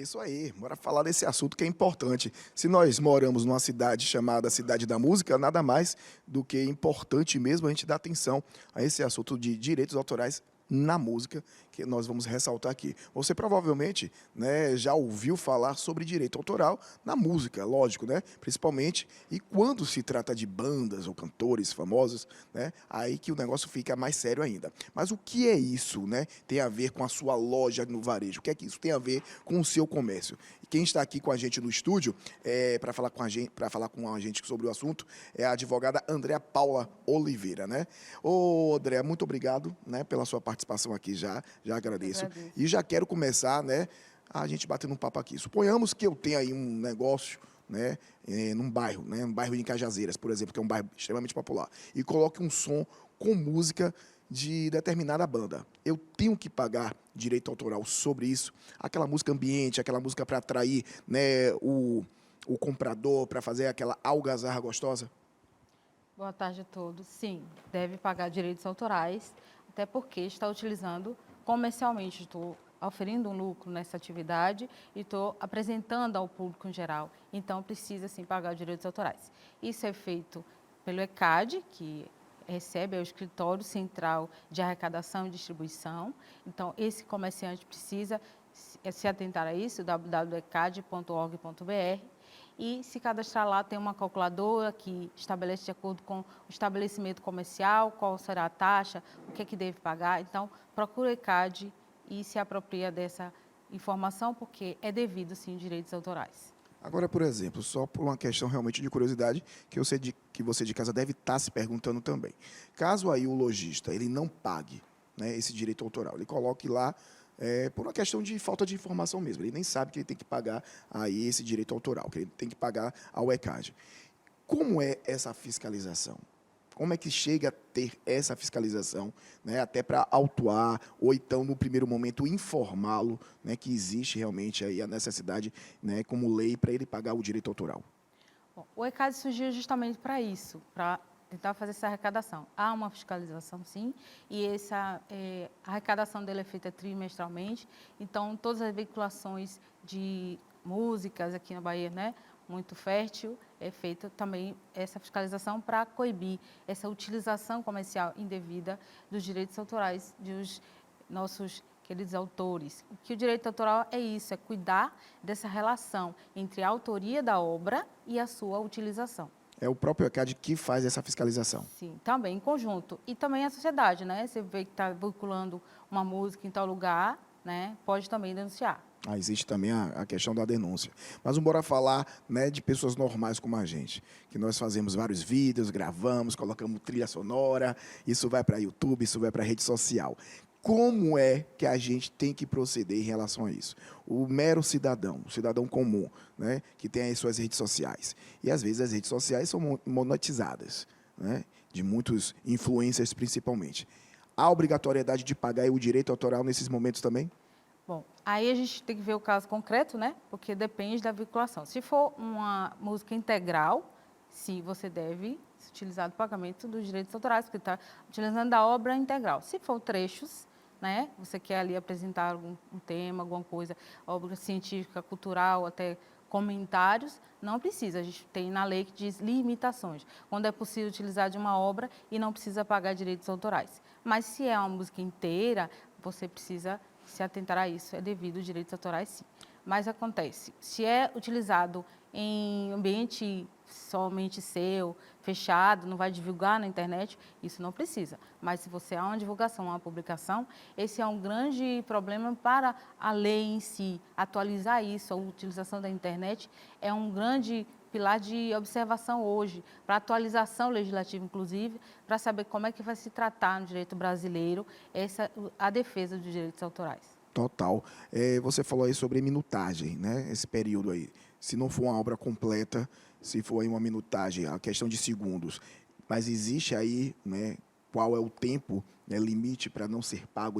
isso aí. Bora falar desse assunto que é importante. Se nós moramos numa cidade chamada Cidade da Música, nada mais do que importante mesmo a gente dar atenção a esse assunto de direitos autorais na música, que nós vamos ressaltar aqui. Você provavelmente, né, já ouviu falar sobre direito autoral na música, lógico, né? Principalmente, e quando se trata de bandas ou cantores famosos, né, aí que o negócio fica mais sério ainda. Mas o que é isso, né? Tem a ver com a sua loja no varejo? O que é que isso tem a ver com o seu comércio? E quem está aqui com a gente no estúdio para falar com a gente sobre o assunto é a advogada Andréa Paula Oliveira, né? Ô, Andréa, muito obrigado, né, pela sua participação aqui já agradeço. Agradeço. E já quero começar, né, a gente batendo um papo aqui. Suponhamos que eu tenha aí um negócio, né, num bairro, né, um bairro de Cajazeiras, por exemplo, que é um bairro extremamente popular, e coloque um som com música de determinada banda. Eu tenho que pagar direito autoral sobre isso? Aquela música ambiente, aquela música para atrair, né, o comprador, para fazer aquela algazarra gostosa? Boa tarde a todos. Sim, deve pagar direitos autorais, até porque está utilizando comercialmente. Estou oferindo um lucro nessa atividade e estou apresentando ao público em geral. Então, precisa sim pagar direitos autorais. Isso é feito pelo ECAD, que recebe é o Escritório Central de Arrecadação e Distribuição. Então, esse comerciante precisa se atentar a isso, www.ecad.org.br, e se cadastrar lá, tem uma calculadora que estabelece de acordo com o estabelecimento comercial, qual será a taxa, o que é que deve pagar. Então, procura o ECAD e se apropria dessa informação, porque é devido, sim, direitos autorais. Agora, por exemplo, só por uma questão realmente de curiosidade, que que você de casa deve estar se perguntando também. Caso aí o lojista ele não pague, né, esse direito autoral, ele coloque lá por uma questão de falta de informação mesmo, ele nem sabe que ele tem que pagar aí esse direito autoral, que ele tem que pagar ao ECAD. Como é essa fiscalização? Como é que chega a ter essa fiscalização, né, até para autuar, ou então, no primeiro momento, informá-lo, né, que existe realmente aí a necessidade, né, como lei, para ele pagar o direito autoral? Bom, o ECAD surgiu justamente para isso, para tentar fazer essa arrecadação. Há uma fiscalização, sim, e essa arrecadação dele é feita trimestralmente. Então, todas as veiculações de músicas aqui na Bahia, né, muito fértil, é feita também essa fiscalização para coibir essa utilização comercial indevida dos direitos autorais dos nossos queridos autores. O que o direito autoral é isso, é cuidar dessa relação entre a autoria da obra e a sua utilização. É o próprio ECAD que faz essa fiscalização. Sim, também em conjunto. E também a sociedade, né? Você vê que está veiculando uma música em tal lugar, né? Pode também denunciar. Ah, existe também a questão da denúncia. Mas vamos bora falar, né, de pessoas normais como a gente, que nós fazemos vários vídeos, gravamos, colocamos trilha sonora, isso vai para YouTube, isso vai para rede social. Como é que a gente tem que proceder em relação a isso? O mero cidadão, o cidadão comum, né, que tem as suas redes sociais. E, às vezes, as redes sociais são monetizadas, né, de muitos influencers, principalmente. Há obrigatoriedade de pagar o direito autoral nesses momentos também? Bom, aí a gente tem que ver o caso concreto, né? Porque depende da vinculação. Se for uma música integral, sim, você deve utilizar o pagamento dos direitos autorais, porque está utilizando a obra integral. Se for trechos, né? Você quer ali apresentar algum um tema, alguma coisa, obra científica, cultural, até comentários, não precisa. A gente tem na lei que diz limitações, quando é possível utilizar de uma obra e não precisa pagar direitos autorais. Mas se é uma música inteira, você precisa se atentar a isso, é devido aos direitos autorais, sim. Mas acontece, se é utilizado em ambiente somente seu, fechado, não vai divulgar na internet, isso não precisa. Mas se você há uma divulgação, uma publicação, esse é um grande problema para a lei em si. Atualizar isso, a utilização da internet é um grande pilar de observação hoje, para atualização legislativa, inclusive, para saber como é que vai se tratar no direito brasileiro a defesa dos direitos autorais. Total. Você falou aí sobre minutagem, né? Esse período aí. Se não for uma obra completa, se for aí uma minutagem, a questão de segundos. Mas existe aí, né? Qual é o tempo, né, limite para não ser pago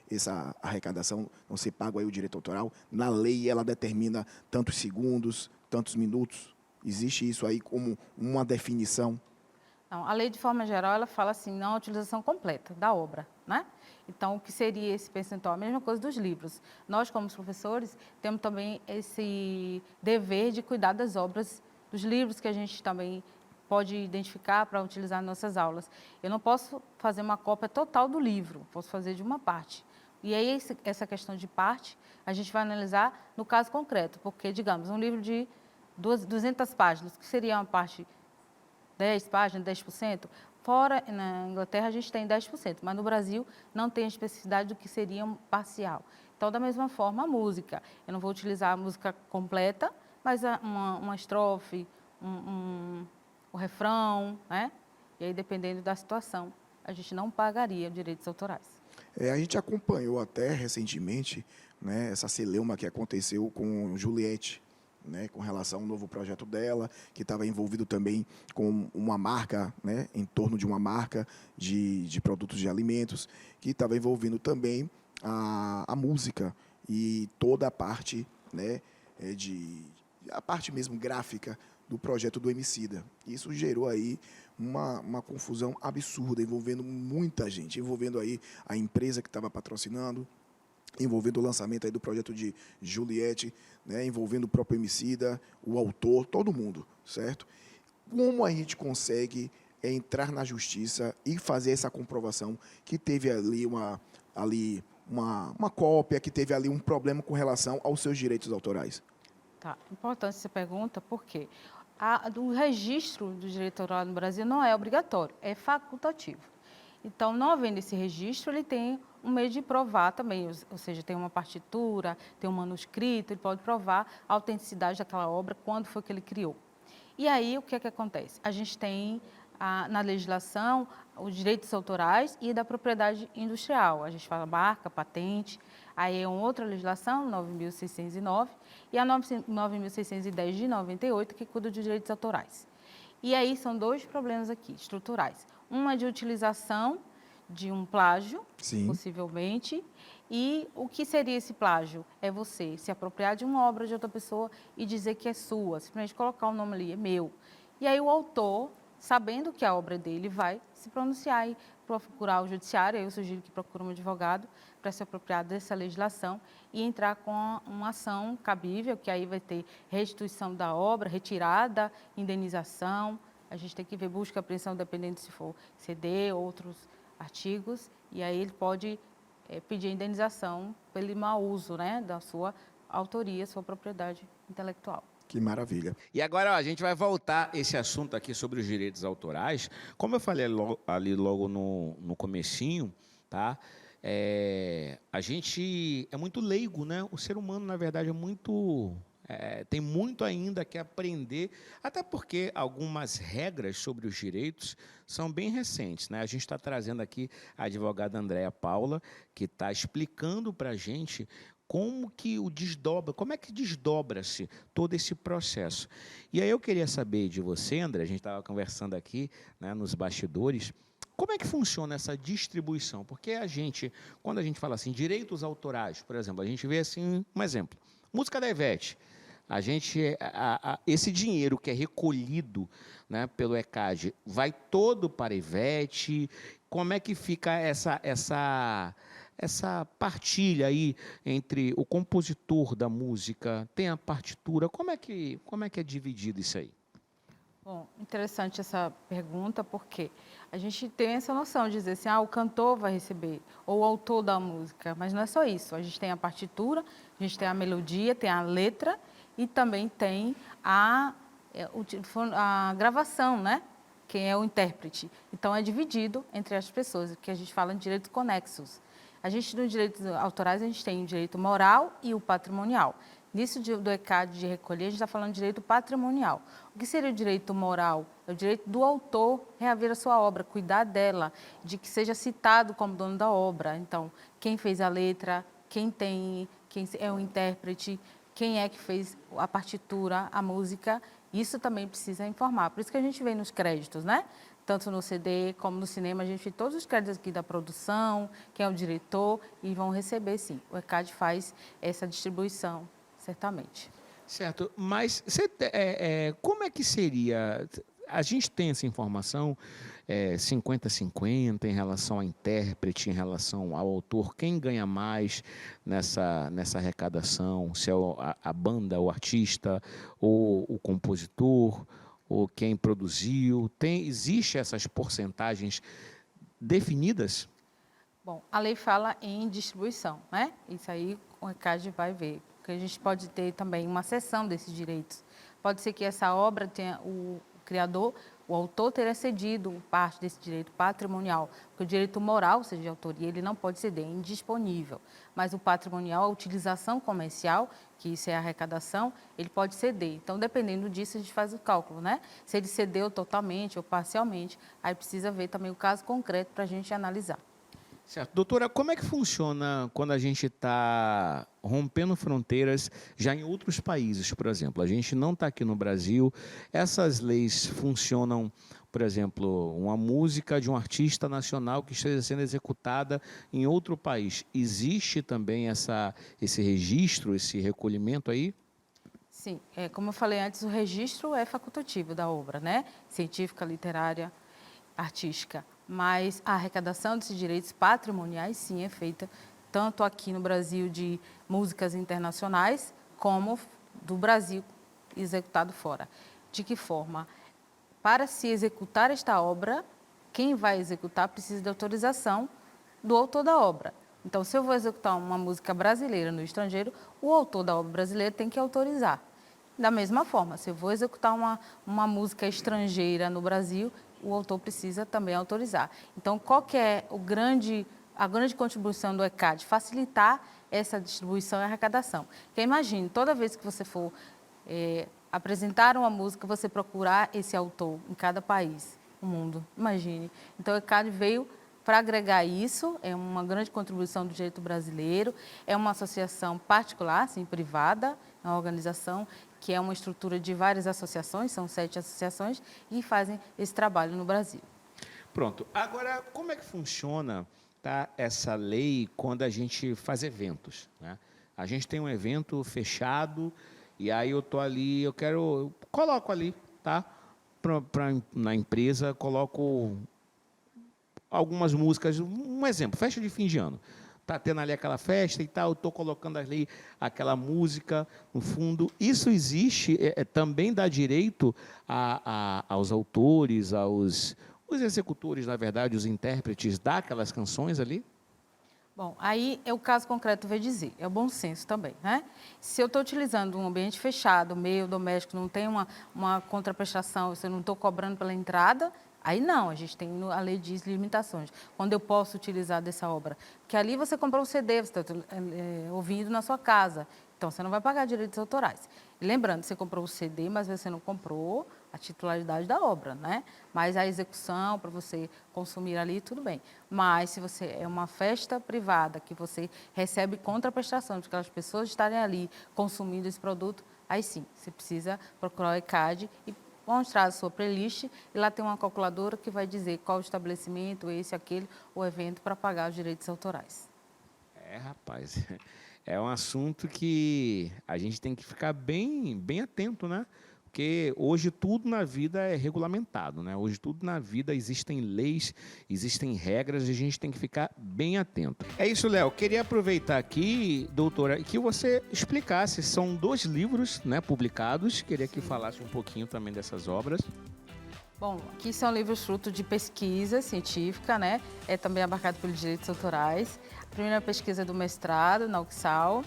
essa arrecadação, não ser pago aí o direito autoral? Na lei ela determina tantos segundos, tantos minutos. Existe isso aí como uma definição? Não, a lei, de forma geral, ela fala assim, não a utilização completa da obra, né? Então, o que seria esse percentual? A mesma coisa dos livros. Nós, como professores, temos também esse dever de cuidar das obras, dos livros que a gente também pode identificar para utilizar nas nossas aulas. Eu não posso fazer uma cópia total do livro, posso fazer de uma parte. E aí, essa questão de parte, a gente vai analisar no caso concreto, porque, digamos, um livro de 200 páginas, que seria uma parte 10 páginas, 10%. Fora, na Inglaterra, a gente tem 10%, mas no Brasil não tem a especificidade do que seria um parcial. Então, da mesma forma, a música. Eu não vou utilizar a música completa, mas uma estrofe, o refrão, né? E aí, dependendo da situação, a gente não pagaria direitos autorais. A gente acompanhou até recentemente, né, essa celeuma que aconteceu com Juliette, né, com relação ao novo projeto dela, que estava envolvido também com uma marca, né, em torno de uma marca de produtos de alimentos, que estava envolvendo também a música e toda a parte, né, a parte mesmo gráfica do projeto do Emicida. Isso gerou aí uma confusão absurda, envolvendo muita gente, envolvendo aí a empresa que estava patrocinando, envolvendo o lançamento aí do projeto de Juliette, né, envolvendo o próprio Emicida, o autor, todo mundo, certo? Como a gente consegue entrar na justiça e fazer essa comprovação que teve ali uma cópia, que teve ali um problema com relação aos seus direitos autorais? Tá, importante essa pergunta, porque o registro do direito autoral no Brasil não é obrigatório, é facultativo. Então, não havendo esse registro, ele tem um meio de provar também, ou seja, tem uma partitura, tem um manuscrito, ele pode provar a autenticidade daquela obra, quando foi que ele criou. E aí, o que é que acontece? A gente tem na legislação os direitos autorais e da propriedade industrial. A gente fala marca, patente, aí é uma outra legislação, 9.609, e a 9.610 de 98, que cuida de direitos autorais. E aí são dois problemas aqui, estruturais. Uma de utilização de um plágio, Sim. possivelmente, e o que seria esse plágio? É você se apropriar de uma obra de outra pessoa e dizer que é sua, simplesmente colocar o nome ali, é meu. E aí o autor, sabendo que a obra é dele, vai se pronunciar e procurar o judiciário, eu sugiro que procure um advogado para se apropriar dessa legislação e entrar com uma ação cabível, que aí vai ter restituição da obra, retirada, indenização. A gente tem que ver busca, apreensão, dependendo se for CD, outros artigos, e aí ele pode pedir a indenização pelo mau uso, né, da sua autoria, sua propriedade intelectual. Que maravilha. E agora, ó, a gente vai voltar esse assunto aqui sobre os direitos autorais. Como eu falei ali logo no comecinho, tá? A gente é muito leigo, né? O ser humano, na verdade, tem muito ainda que aprender, até porque algumas regras sobre os direitos são bem recentes, né? A gente está trazendo aqui a advogada Andréa Paula, que está explicando para a gente como é que desdobra-se todo esse processo. E aí eu queria saber de você, André, a gente estava conversando aqui, né, nos bastidores, como é que funciona essa distribuição? Porque quando a gente fala assim, direitos autorais, por exemplo, a gente vê assim, um exemplo, música da Ivete, esse dinheiro que é recolhido, né, pelo ECAD, vai todo para a Ivete? Como é que fica essa partilha aí entre o compositor da música, tem a partitura, como é que é dividido isso aí? Bom, interessante essa pergunta, porque a gente tem essa noção de dizer assim, o cantor vai receber, ou o autor da música, mas não é só isso. A gente tem a partitura, a gente tem a melodia, tem a letra e também tem a gravação, né? Quem é o intérprete. Então, é dividido entre as pessoas, que a gente fala de direitos conexos. A gente, nos direitos autorais, a gente tem o direito moral e o patrimonial. Nisso do ECAD de recolher, a gente está falando de direito patrimonial. O que seria o direito moral? É o direito do autor reaver a sua obra, cuidar dela, de que seja citado como dono da obra. Então, quem fez a letra, quem é o intérprete, quem é que fez a partitura, a música, isso também precisa informar. Por isso que a gente vê nos créditos, né? Tanto no CD como no cinema, a gente vê todos os créditos aqui da produção, quem é o diretor, e vão receber, sim. O ECAD faz essa distribuição, certamente. Certo, mas como é que seria? A gente tem essa informação 50-50 em relação ao intérprete, em relação ao autor, quem ganha mais nessa arrecadação, se é a banda, o artista, ou o compositor, ou quem produziu. Existe essas porcentagens definidas? Bom, a lei fala em distribuição, né? Isso aí o ECAD vai ver, porque a gente pode ter também uma cessão desses direitos. Pode ser que essa obra tenha o criador, o autor teria cedido parte desse direito patrimonial, porque o direito moral, ou seja, de autoria, ele não pode ceder, é indisponível. Mas o patrimonial, a utilização comercial, que isso é a arrecadação, ele pode ceder. Então, dependendo disso, a gente faz o cálculo, né? Se ele cedeu totalmente ou parcialmente, aí precisa ver também o caso concreto para a gente analisar. Certo. Doutora, como é que funciona quando a gente está rompendo fronteiras já em outros países, por exemplo? A gente não está aqui no Brasil. Essas leis funcionam, por exemplo, uma música de um artista nacional que esteja sendo executada em outro país. Existe também esse registro, esse recolhimento aí? Sim, como eu falei antes, o registro é facultativo da obra, né? Científica, literária, artística. Mas a arrecadação desses direitos patrimoniais, sim, é feita tanto aqui no Brasil de músicas internacionais, como do Brasil executado fora. De que forma? Para se executar esta obra, quem vai executar precisa de autorização do autor da obra. Então, se eu vou executar uma música brasileira no estrangeiro, o autor da obra brasileira tem que autorizar. Da mesma forma, se eu vou executar uma música estrangeira no Brasil, o autor precisa também autorizar. Então, qual que é a grande contribuição do ECAD? Facilitar essa distribuição e arrecadação. Porque imagine, toda vez que você for apresentar uma música, você procurar esse autor em cada país, no mundo. Imagine. Então, o ECAD veio para agregar isso, é uma grande contribuição do direito brasileiro, é uma associação particular, assim, privada, é uma organização que é uma estrutura de várias associações, são 7 associações, e fazem esse trabalho no Brasil. Pronto. Agora, como é que funciona, tá, essa lei quando a gente faz eventos, né? A gente tem um evento fechado, e aí eu estou ali, eu coloco ali, tá? Na empresa, coloco algumas músicas, um exemplo, festa de fim de ano. Está tendo ali aquela festa e tal, eu estou colocando ali aquela música no fundo. Isso existe, também dá direito aos autores, os executores, na verdade, os intérpretes daquelas canções ali? Bom, aí é o caso concreto vai dizer, é o bom senso também, né? Se eu estou utilizando um ambiente fechado, meio doméstico, não tem uma contraprestação, se eu não estou cobrando pela entrada, aí não, a gente tem, a lei diz limitações. Quando eu posso utilizar dessa obra? Porque ali você comprou um CD, você está ouvindo na sua casa, então você não vai pagar direitos autorais. E lembrando, você comprou o CD, mas você não comprou a titularidade da obra, né? Mas a execução, para você consumir ali, tudo bem. Mas se você é uma festa privada, que você recebe contraprestação de aquelas pessoas estarem ali consumindo esse produto, aí sim, você precisa procurar o ECAD e mostrar a sua playlist, e lá tem uma calculadora que vai dizer qual o estabelecimento, esse, aquele, o evento, para pagar os direitos autorais. Rapaz, é um assunto que a gente tem que ficar bem atento, né? Porque hoje tudo na vida é regulamentado, né? Hoje tudo na vida existem leis, existem regras e a gente tem que ficar bem atento. É isso, Léo. Queria aproveitar aqui, doutora, que você explicasse. São 2 livros, né, publicados. Queria que falasse um pouquinho também dessas obras. Bom, aqui são livros fruto de pesquisa científica, né? É também abarcado pelos direitos autorais. A primeira pesquisa do mestrado na UXAL,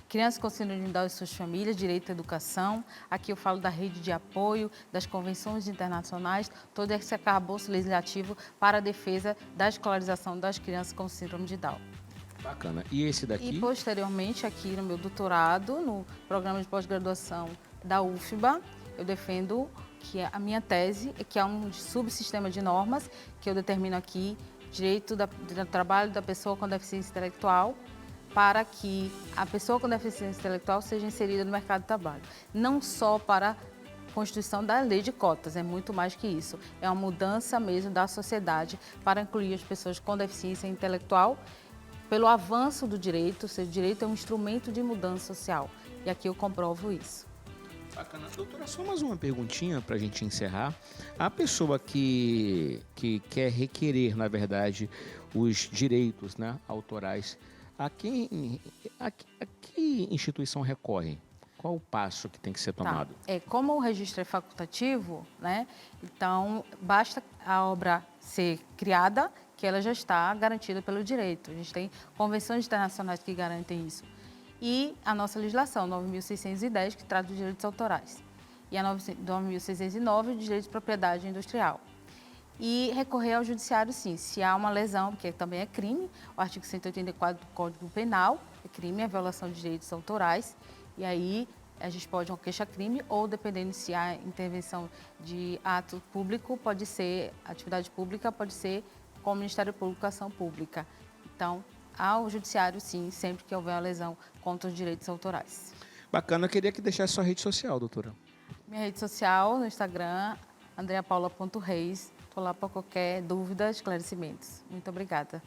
Crianças com síndrome de Down e suas famílias, direito à educação. Aqui eu falo da rede de apoio, das convenções internacionais, todo esse arcabouço legislativo para a defesa da escolarização das crianças com síndrome de Down. Bacana. E esse daqui? E, posteriormente, aqui no meu doutorado, no programa de pós-graduação da UFBA, eu defendo que a minha tese, que é um subsistema de normas, que eu determino aqui, direito do trabalho da pessoa com deficiência intelectual, para que a pessoa com deficiência intelectual seja inserida no mercado de trabalho. Não só para a constituição da lei de cotas, é muito mais que isso. É uma mudança mesmo da sociedade para incluir as pessoas com deficiência intelectual pelo avanço do direito, ou seja, o direito é um instrumento de mudança social. E aqui eu comprovo isso. Bacana. Doutora, só mais uma perguntinha para a gente encerrar. A pessoa que quer requerer, na verdade, os direitos, né, autorais, a que instituição recorre? Qual o passo que tem que ser tomado? Como o registro é facultativo, né, então basta a obra ser criada que ela já está garantida pelo direito. A gente tem convenções internacionais que garantem isso. E a nossa legislação, 9.610, que trata dos direitos autorais. E a 9.609, de direito de propriedade industrial. E recorrer ao judiciário, sim, se há uma lesão, porque também é crime, o artigo 184 do Código Penal, é crime, a violação de direitos autorais, e aí a gente pode uma queixa-crime, ou dependendo se há intervenção de ato público, pode ser atividade pública, pode ser com o Ministério Público, ação pública. Então, ao judiciário, sim, sempre que houver uma lesão contra os direitos autorais. Bacana, eu queria que deixasse sua rede social, doutora. Minha rede social, no Instagram, andreapaula.reis. Estou lá para qualquer dúvida, esclarecimentos. Muito obrigada.